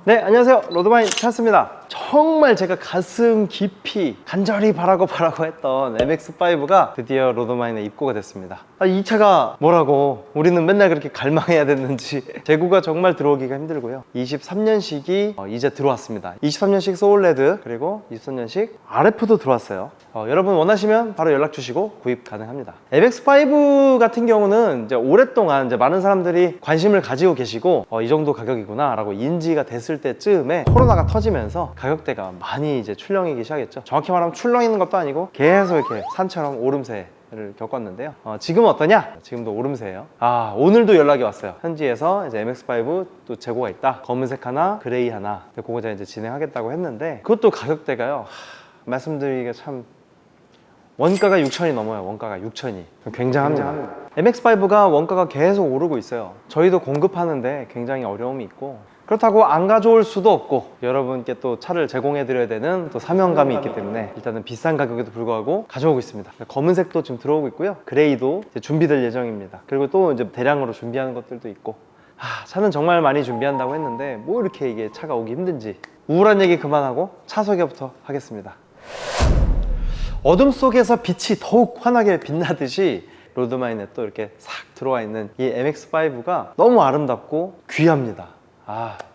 네, 안녕하세요. 로드마인 찬스입니다. 정말 제가 가슴 깊이 간절히 바라고 했던 MX-5가 드디어 로드마인에 입고가 됐습니다. 이 차가 뭐라고 우리는 맨날 그렇게 갈망해야 됐는지 재고가 정말 들어오기가 힘들고요. 23년식이 이제 들어왔습니다. 23년식 소울레드 그리고 23년식 RF도 들어왔어요. 여러분 원하시면 바로 연락 주시고 구입 가능합니다. MX-5 같은 경우는 이제 오랫동안 이제 많은 사람들이 관심을 가지고 계시고 이 정도 가격이구나 라고 인지가 됐을 때쯤에 코로나가 터지면서 가격대가 많이 이제 출렁이기 시작했죠. 정확히 말하면 출렁이는 것도 아니고 계속 이렇게 산처럼 오름세를 겪었는데요. 지금은 어떠냐? 지금도 오름세예요. 오늘도 연락이 왔어요. 현지에서 이제 MX-5 또 재고가 있다. 검은색 하나, 그레이 하나. 그거 이제 진행하겠다고 했는데 그것도 가격대가요. 말씀드리기가 참 원가가 6천이 넘어요. 원가가 6천이 굉장합니다. MX-5가 원가가 계속 오르고 있어요. 저희도 공급하는데 굉장히 어려움이 있고 그렇다고 안 가져올 수도 없고 여러분께 또 차를 제공해 드려야 되는 또 사명감이 있기 때문에 일단은 비싼 가격에도 불구하고 가져오고 있습니다. 검은색도 지금 들어오고 있고요. 그레이도 이제 준비될 예정입니다. 그리고 또 이제 대량으로 준비하는 것들도 있고 차는 정말 많이 준비한다고 했는데 뭐 이렇게 이게 차가 오기 힘든지 우울한 얘기 그만하고 차 소개부터 하겠습니다. 어둠 속에서 빛이 더욱 환하게 빛나듯이 로드마인에 또 이렇게 싹 들어와 있는 이 MX-5가 너무 아름답고 귀합니다.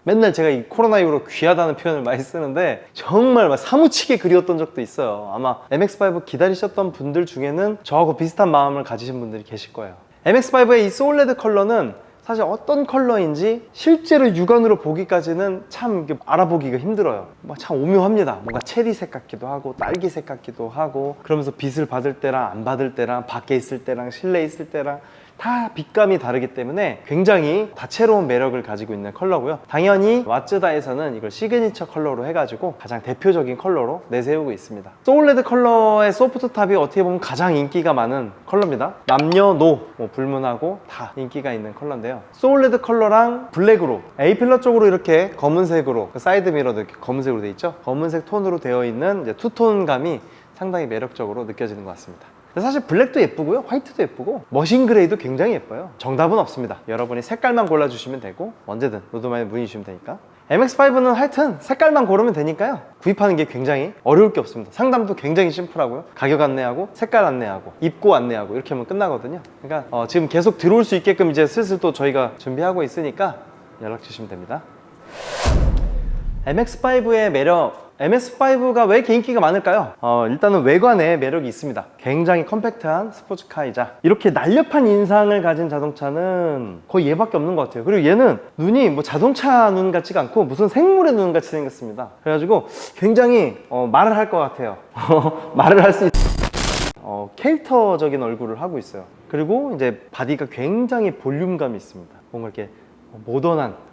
맨날 제가 이 코로나 이후로 귀하다는 표현을 많이 쓰는데 정말 사무치게 그리웠던 적도 있어요. 아마 MX-5 기다리셨던 분들 중에는 저하고 비슷한 마음을 가지신 분들이 계실 거예요. MX-5의 이 소울레드 컬러는 사실 어떤 컬러인지 실제로 육안으로 보기까지는 참 알아보기가 힘들어요. 참 오묘합니다. 뭔가 체리색 같기도 하고 딸기색 같기도 하고 그러면서 빛을 받을 때랑 안 받을 때랑 밖에 있을 때랑 실내에 있을 때랑 다 빛감이 다르기 때문에 굉장히 다채로운 매력을 가지고 있는 컬러고요. 당연히 마츠다에서는 이걸 시그니처 컬러로 해가지고 가장 대표적인 컬러로 내세우고 있습니다. 소울레드 컬러의 소프트탑이 어떻게 보면 가장 인기가 많은 컬러입니다. 남녀노 불문하고 다 인기가 있는 컬러인데요. 소울레드 컬러랑 블랙으로 A필러 쪽으로 이렇게 검은색으로 사이드 미러도 이렇게 검은색으로 되어 있죠. 검은색 톤으로 되어 있는 이제 투톤감이 상당히 매력적으로 느껴지는 것 같습니다. 사실 블랙도 예쁘고요, 화이트도 예쁘고 머신 그레이도 굉장히 예뻐요. 정답은 없습니다. 여러분이 색깔만 골라주시면 되고 언제든 로드마인에 문의 주시면 되니까. MX-5는 하여튼 색깔만 고르면 되니까요. 구입하는 게 굉장히 어려울 게 없습니다. 상담도 굉장히 심플하고요. 가격 안내하고 색깔 안내하고 입고 안내하고 이렇게 하면 끝나거든요. 그러니까 지금 계속 들어올 수 있게끔 이제 슬슬 또 저희가 준비하고 있으니까 연락 주시면 됩니다. MX-5의 매력, MX-5가 왜 이렇게 인기가 많을까요? 일단은 외관에 매력이 있습니다. 굉장히 컴팩트한 스포츠카이자 이렇게 날렵한 인상을 가진 자동차는 거의 얘밖에 없는 것 같아요. 그리고 얘는 눈이 뭐 자동차 눈 같지가 않고 무슨 생물의 눈 같이 생겼습니다. 그래가지고 굉장히 말을 할 것 같아요. 말을 할 수 캐릭터적인 얼굴을 하고 있어요. 그리고 이제 바디가 굉장히 볼륨감이 있습니다. 뭔가 이렇게 모던한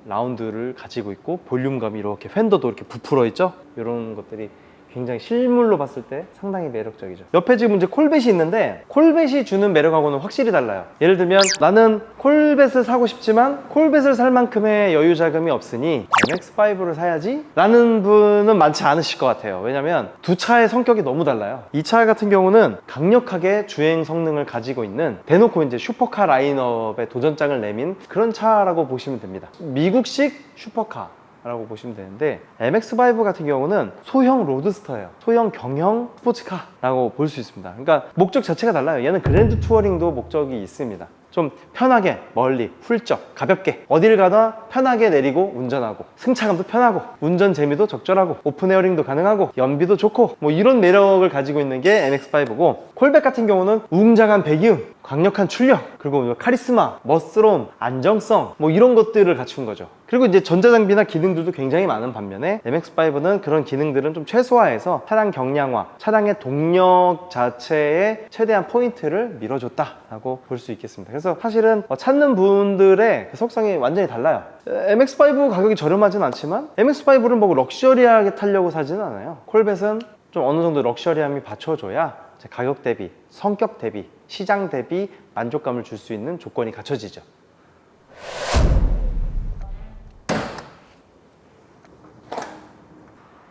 라운드를 가지고 있고 볼륨감이 이렇게 팬더도 이렇게 부풀어 있죠. 이런 것들이 굉장히 실물로 봤을 때 상당히 매력적이죠. 옆에 지금 이제 콜벳이 있는데 콜벳이 주는 매력하고는 확실히 달라요. 예를 들면 나는 콜벳을 사고 싶지만 콜벳을 살 만큼의 여유 자금이 없으니 MX-5를 사야지 라는 분은 많지 않으실 것 같아요. 왜냐면 두 차의 성격이 너무 달라요. 이 차 같은 경우는 강력하게 주행 성능을 가지고 있는 대놓고 이제 슈퍼카 라인업에 도전장을 내민 그런 차라고 보시면 됩니다. 미국식 슈퍼카 라고 보시면 되는데 MX-5 같은 경우는 소형 로드스터예요. 소형 경형 스포츠카라고 볼 수 있습니다. 그러니까 목적 자체가 달라요. 얘는 그랜드 투어링도 목적이 있습니다. 좀 편하게, 멀리, 훌쩍, 가볍게 어딜 가나 편하게 내리고 운전하고 승차감도 편하고 운전 재미도 적절하고 오픈 에어링도 가능하고 연비도 좋고 뭐 이런 매력을 가지고 있는 게 MX-5고 콜벳 같은 경우는 웅장한 배기음, 강력한 출력, 그리고 카리스마, 멋스러움, 안정성 뭐 이런 것들을 갖춘 거죠. 그리고 이제 전자장비나 기능들도 굉장히 많은 반면에 MX-5는 그런 기능들은 좀 최소화해서 차량 경량화, 차량의 동력 자체에 최대한 포인트를 밀어줬다라고 볼 수 있겠습니다. 그래서 사실은 찾는 분들의 속성이 완전히 달라요. MX-5 가격이 저렴하진 않지만 MX-5를 뭐 럭셔리하게 타려고 사지는 않아요. 콜벳은 좀 어느 정도 럭셔리함이 받쳐줘야 가격 대비, 성격 대비, 시장 대비 만족감을 줄 수 있는 조건이 갖춰지죠.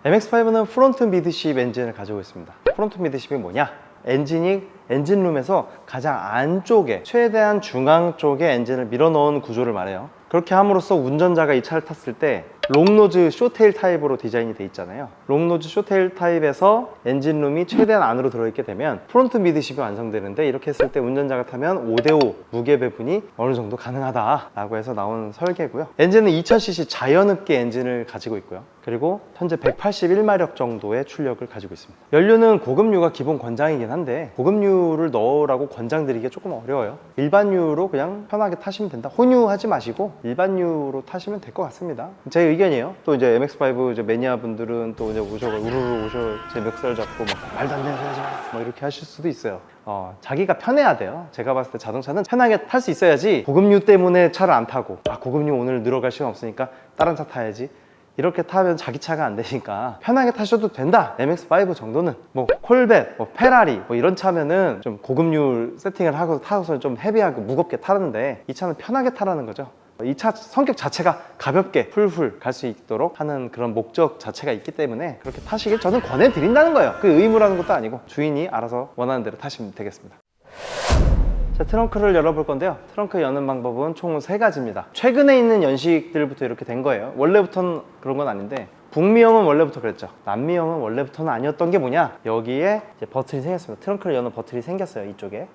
MX-5는 프론트 미드십 엔진을 가지고 있습니다. 프론트 미드십이 뭐냐? 엔진이 엔진룸에서 가장 안쪽에 최대한 중앙 쪽에 엔진을 밀어넣은 구조를 말해요. 그렇게 함으로써 운전자가 이 차를 탔을 때 롱노즈 쇼테일 타입으로 디자인이 돼 있잖아요. 롱노즈 쇼테일 타입에서 엔진룸이 최대한 안으로 들어있게 되면 프론트 미드십이 완성되는데, 이렇게 했을 때 운전자가 타면 5대5 무게 배분이 어느 정도 가능하다라고 해서 나온 설계고요. 엔진은 2000cc 자연흡기 엔진을 가지고 있고요. 그리고 현재 181마력 정도의 출력을 가지고 있습니다. 연료는 고급유가 기본 권장이긴 한데 고급유를 넣으라고 권장드리기가 조금 어려워요. 일반유로 그냥 편하게 타시면 된다. 혼유하지 마시고 일반유로 타시면 될 것 같습니다. 제 의견이에요. 또 이제 MX5 이제 매니아 분들은 또 이제 우르르 오셔 제 멱살 잡고 막 말도 안 되는 소리 하지 마, 뭐 이렇게 하실 수도 있어요. 자기가 편해야 돼요. 제가 봤을 때 자동차는 편하게 탈 수 있어야지, 고급유 때문에 차를 안 타고 고급유 오늘 늘어갈 시간 없으니까 다른 차 타야지, 이렇게 타면 자기 차가 안 되니까 편하게 타셔도 된다. MX5 정도는 뭐 콜벳, 뭐 페라리 뭐 이런 차면은 좀 고급류 세팅을 하고 타고서 좀 헤비하고 무겁게 타는데, 이 차는 편하게 타라는 거죠. 이 차 성격 자체가 가볍게 풀풀 갈 수 있도록 하는 그런 목적 자체가 있기 때문에 그렇게 타시길 저는 권해드린다는 거예요. 그 의무라는 것도 아니고 주인이 알아서 원하는 대로 타시면 되겠습니다. 자, 트렁크를 열어볼 건데요. 트렁크 여는 방법은 총 3가지입니다. 최근에 있는 연식들부터 이렇게 된 거예요. 원래부터는 그런 건 아닌데, 북미형은 원래부터 그랬죠. 남미형은 원래부터는 아니었던 게 뭐냐, 여기에 이제 버튼이 생겼습니다. 트렁크를 여는 버튼이 생겼어요, 이쪽에.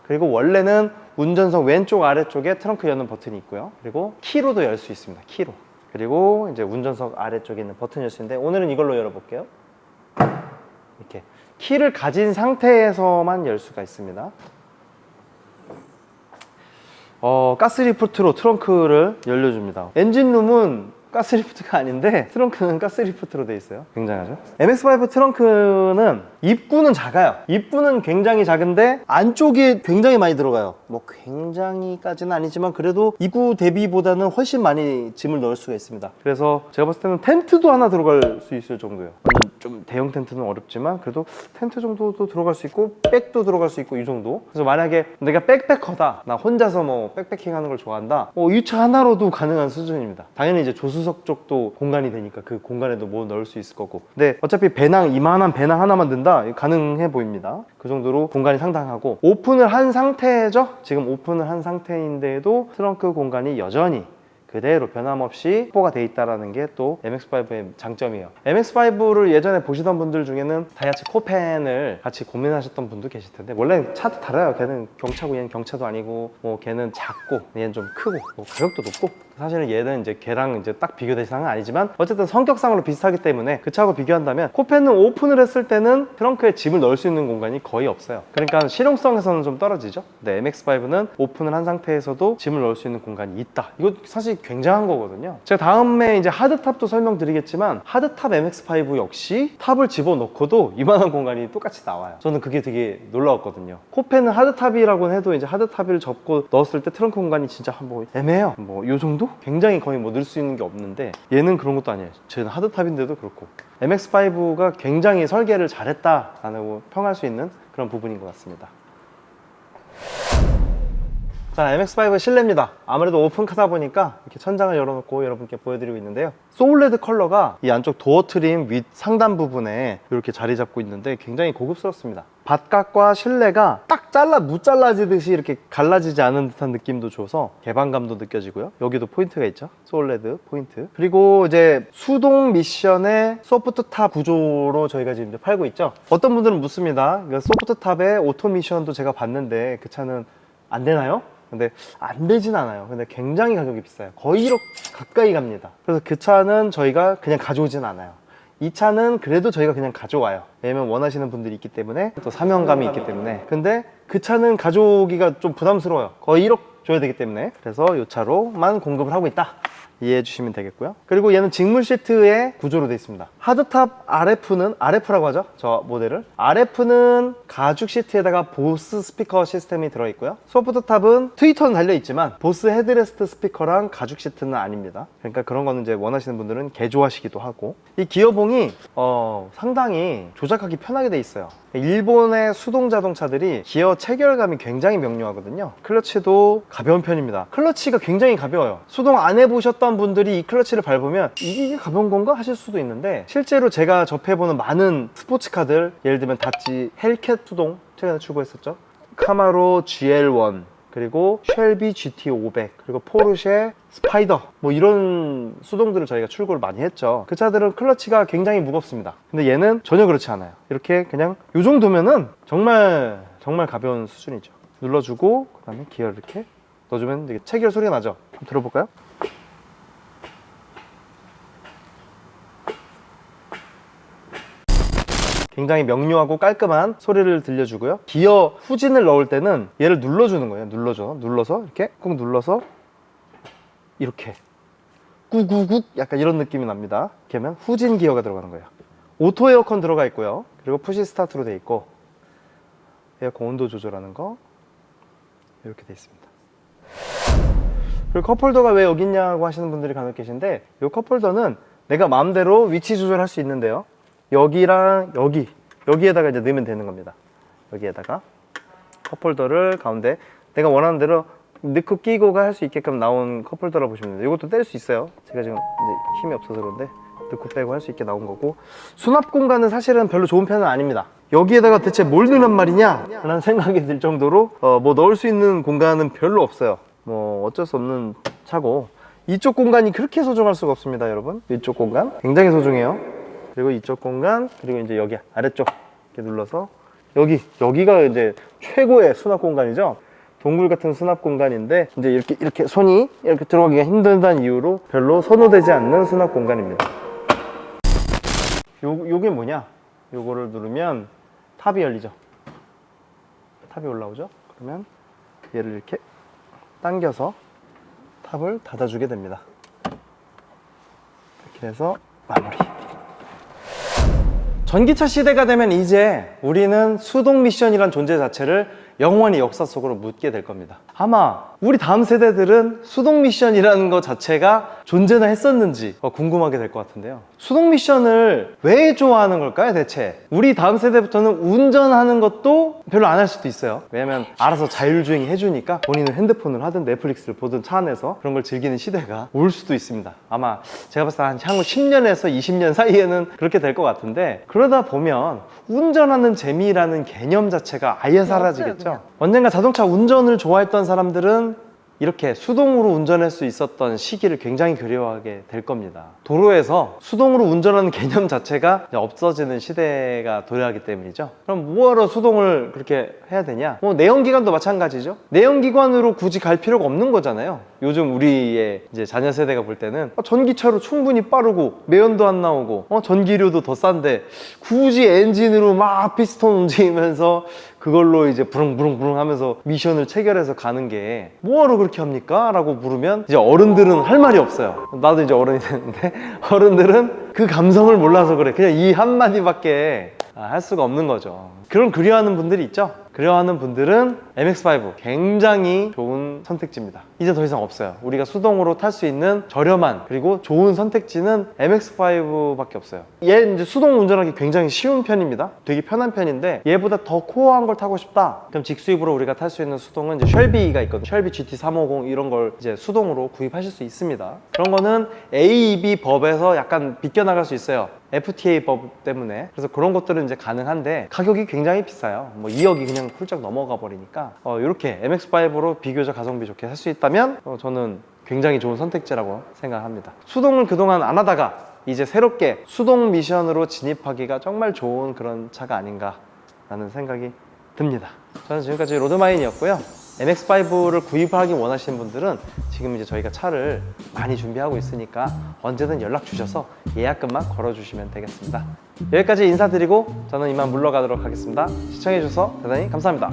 그리고 원래는 운전석 왼쪽 아래쪽에 트렁크 여는 버튼이 있고요. 그리고 키로도 열 수 있습니다. 키로. 그리고 이제 운전석 아래쪽에 있는 버튼을 열 수 있는데, 오늘은 이걸로 열어볼게요. 이렇게 키를 가진 상태에서만 열 수가 있습니다. 가스리프트로 트렁크를 열려줍니다. 엔진룸은 가스리프트가 아닌데 트렁크는 가스리프트로 되어 있어요. 굉장하죠? MX5 트렁크는 입구는 작아요. 입구는 굉장히 작은데 안쪽에 굉장히 많이 들어가요. 뭐 굉장히까지는 아니지만 그래도 입구 대비보다는 훨씬 많이 짐을 넣을 수가 있습니다. 그래서 제가 봤을 때는 텐트도 하나 들어갈 수 있을 정도예요. 좀 대형 텐트는 어렵지만 그래도 텐트 정도도 들어갈 수 있고 백도 들어갈 수 있고 이 정도. 그래서 만약에 내가 백패커다, 나 혼자서 뭐 백패킹 하는 걸 좋아한다, 이 차 하나로도 가능한 수준입니다. 당연히 이제 조수석 쪽도 공간이 되니까 그 공간에도 뭐 넣을 수 있을 거고, 근데 어차피 배낭, 이만한 배낭 하나만 든다, 가능해 보입니다. 그 정도로 공간이 상당하고, 오픈을 한 상태죠. 지금 오픈을 한 상태인데도 트렁크 공간이 여전히 그대로 변함없이 확보가 돼 있다는 게 또 MX5의 장점이에요. MX5를 예전에 보시던 분들 중에는 다이아치 코펜을 같이 고민하셨던 분도 계실 텐데, 원래 차도 달라요. 걔는 경차고 얘는 경차도 아니고, 뭐 걔는 작고 얘는 좀 크고, 뭐 가격도 높고, 사실은 얘는 이제 걔랑 이제 딱 비교될 상은 아니지만 어쨌든 성격상으로 비슷하기 때문에 그 차하고 비교한다면, 코펜은 오픈을 했을 때는 트렁크에 짐을 넣을 수 있는 공간이 거의 없어요. 그러니까 실용성에서는 좀 떨어지죠. 근데 MX5는 오픈을 한 상태에서도 짐을 넣을 수 있는 공간이 있다. 이거 사실 굉장한 거거든요. 제가 다음에 이제 하드탑도 설명드리겠지만, 하드탑 MX5 역시 탑을 집어넣고도 이만한 공간이 똑같이 나와요. 저는 그게 되게 놀라웠거든요. 코펜은 하드탑이라고 해도 이제 하드탑을 접고 넣었을 때 트렁크 공간이 진짜 뭐 애매해요. 뭐 요 정도? 굉장히 거의 뭐 넣을 수 있는 게 없는데, 얘는 그런 것도 아니에요. 쟤는 하드탑인데도 그렇고, MX5가 굉장히 설계를 잘했다라고 평할 수 있는 그런 부분인 것 같습니다. 자, MX5 실내입니다. 아무래도 오픈카다 보니까 이렇게 천장을 열어놓고 여러분께 보여드리고 있는데요. 소울레드 컬러가 이 안쪽 도어 트림 윗 상단 부분에 이렇게 자리 잡고 있는데 굉장히 고급스럽습니다. 바깥과 실내가 딱 무잘라지듯이 이렇게 갈라지지 않은 듯한 느낌도 줘서 개방감도 느껴지고요. 여기도 포인트가 있죠. 소울레드 포인트. 그리고 이제 수동 미션의 소프트탑 구조로 저희가 지금 팔고 있죠. 어떤 분들은 묻습니다. 소프트탑의 오토 미션도 제가 봤는데 그 차는 안 되나요? 근데 안 되진 않아요. 근데 굉장히 가격이 비싸요. 거의 1억 가까이 갑니다. 그래서 그 차는 저희가 그냥 가져오진 않아요. 이 차는 그래도 저희가 그냥 가져와요. 왜냐면 원하시는 분들이 있기 때문에, 또 사명감이 있기 때문에. 근데 그 차는 가져오기가 좀 부담스러워요. 거의 1억 줘야 되기 때문에. 그래서 이 차로만 공급을 하고 있다, 이해해 주시면 되겠고요. 그리고 얘는 직물 시트의 구조로 되어 있습니다. 하드탑 RF는, RF라고 하죠, 저 모델을. RF는 가죽 시트에다가 보스 스피커 시스템이 들어있고요. 소프트탑은 트위터는 달려있지만 보스 헤드레스트 스피커랑 가죽 시트는 아닙니다. 그러니까 그런 거는 이제 원하시는 분들은 개조하시기도 하고. 이 기어봉이 상당히 조작하기 편하게 돼 있어요. 일본의 수동 자동차들이 기어 체결감이 굉장히 명료하거든요. 클러치도 가벼운 편입니다. 클러치가 굉장히 가벼워요. 수동 안 해보셨던 분들이 이 클러치를 밟으면 이게 가벼운 건가 하실 수도 있는데, 실제로 제가 접해보는 많은 스포츠카들, 예를 들면 다치 헬캣 수동 최근에 출고했었죠. 카마로 GL1, 그리고 쉘비 GT500, 그리고 포르쉐 스파이더, 뭐 이런 수동들을 저희가 출고를 많이 했죠. 그 차들은 클러치가 굉장히 무겁습니다. 근데 얘는 전혀 그렇지 않아요. 이렇게 그냥 이 정도면은 정말 가벼운 수준이죠. 눌러주고 그 다음에 기어를 이렇게 넣어주면 이게 체결 소리가 나죠. 한번 들어볼까요? 굉장히 명료하고 깔끔한 소리를 들려주고요. 기어 후진을 넣을 때는 얘를 눌러주는 거예요. 눌러서 이렇게 꾹 눌러서 이렇게 꾹꾹꾹 약간 이런 느낌이 납니다. 이렇게 하면 후진 기어가 들어가는 거예요. 오토 에어컨 들어가 있고요. 그리고 푸시 스타트로 돼 있고 에어컨 온도 조절하는 거 이렇게 돼 있습니다. 그리고 컵홀더가 왜 여기 있냐고 하시는 분들이 간혹 계신데, 이 컵홀더는 내가 마음대로 위치 조절할 수 있는데요. 여기랑 여기에다가 이제 넣으면 되는 겁니다. 여기에다가 컵홀더를 가운데 내가 원하는 대로 넣고 끼고가 할 수 있게끔 나온 컵홀더라고 보시면 돼요. 이것도 뗄 수 있어요. 제가 지금 이제 힘이 없어서 그런데 넣고 빼고 할 수 있게 나온 거고, 수납 공간은 사실은 별로 좋은 편은 아닙니다. 여기에다가 대체 뭘 넣으란 말이냐 라는 생각이 들 정도로 뭐 넣을 수 있는 공간은 별로 없어요. 뭐 어쩔 수 없는 차고, 이쪽 공간이 그렇게 소중할 수가 없습니다. 여러분, 이쪽 공간 굉장히 소중해요. 그리고 이쪽 공간, 그리고 이제 여기 아래쪽 이렇게 눌러서 여기가 이제 최고의 수납 공간이죠. 동굴 같은 수납 공간인데, 이제 이렇게 손이 이렇게 들어가기가 힘들다는 이유로 별로 선호되지 않는 수납 공간입니다. 요게 뭐냐? 요거를 누르면 탑이 열리죠. 탑이 올라오죠. 그러면 얘를 이렇게 당겨서 탑을 닫아주게 됩니다. 이렇게 해서 마무리. 전기차 시대가 되면 이제 우리는 수동 미션이란 존재 자체를 영원히 역사 속으로 묻게 될 겁니다. 아마 우리 다음 세대들은 수동 미션이라는 것 자체가 존재나 했었는지 궁금하게 될 것 같은데요. 수동 미션을 왜 좋아하는 걸까요, 대체? 우리 다음 세대부터는 운전하는 것도 별로 안 할 수도 있어요. 왜냐면 알아서 자율주행 해주니까 본인은 핸드폰을 하든 넷플릭스를 보든 차 안에서 그런 걸 즐기는 시대가 올 수도 있습니다. 아마 제가 봤을 때 한 향후 10년에서 20년 사이에는 그렇게 될 것 같은데, 그러다 보면 운전하는 재미라는 개념 자체가 아예 사라지겠죠. 언젠가 자동차 운전을 좋아했던 사람들은 이렇게 수동으로 운전할 수 있었던 시기를 굉장히 그리워하게 될 겁니다. 도로에서 수동으로 운전하는 개념 자체가 없어지는 시대가 도래하기 때문이죠. 그럼 뭐하러 수동을 그렇게 해야 되냐? 뭐 내연기관도 마찬가지죠. 내연기관으로 굳이 갈 필요가 없는 거잖아요. 요즘 우리의 이제 자녀 세대가 볼 때는 전기차로 충분히 빠르고 매연도 안 나오고 전기료도 더 싼데 굳이 엔진으로 막 피스톤 움직이면서 그걸로 이제 부릉부릉부릉 하면서 미션을 체결해서 가는 게 뭐하러 그렇게 합니까? 라고 물으면 이제 어른들은 할 말이 없어요. 나도 이제 어른이 됐는데 어른들은 그 감성을 몰라서 그래. 그냥 이 한마디밖에 할 수가 없는 거죠. 그런 그리워하는 분들이 있죠. 그리워하는 분들은 MX-5 굉장히 좋은 선택지입니다. 이제 더 이상 없어요. 우리가 수동으로 탈 수 있는 저렴한 그리고 좋은 선택지는 MX-5밖에 없어요. 얘 이제 수동 운전하기 굉장히 쉬운 편입니다. 되게 편한 편인데 얘보다 더 코어한 걸 타고 싶다. 그럼 직수입으로 우리가 탈 수 있는 수동은 이제 쉘비가 있거든요. 쉘비 GT350 이런 걸 이제 수동으로 구입하실 수 있습니다. 그런 거는 AEB 법에서 약간 비껴나갈 수 있어요. FTA 법 때문에. 그래서 그런 것들은 이제 가능한데 가격이 굉장히 비싸요. 뭐 2억이 그냥 훌쩍 넘어가 버리니까 이렇게 MX-5로 비교적 가성비 좋게 살 수 있다면 저는 굉장히 좋은 선택지라고 생각합니다. 수동을 그동안 안 하다가 이제 새롭게 수동 미션으로 진입하기가 정말 좋은 그런 차가 아닌가 라는 생각이 듭니다. 저는 지금까지 로드마인이었고요. MX-5를 구입하기 원하시는 분들은 지금 이제 저희가 차를 많이 준비하고 있으니까 언제든 연락 주셔서 예약금만 걸어주시면 되겠습니다. 여기까지 인사드리고 저는 이만 물러가도록 하겠습니다. 시청해주셔서 대단히 감사합니다.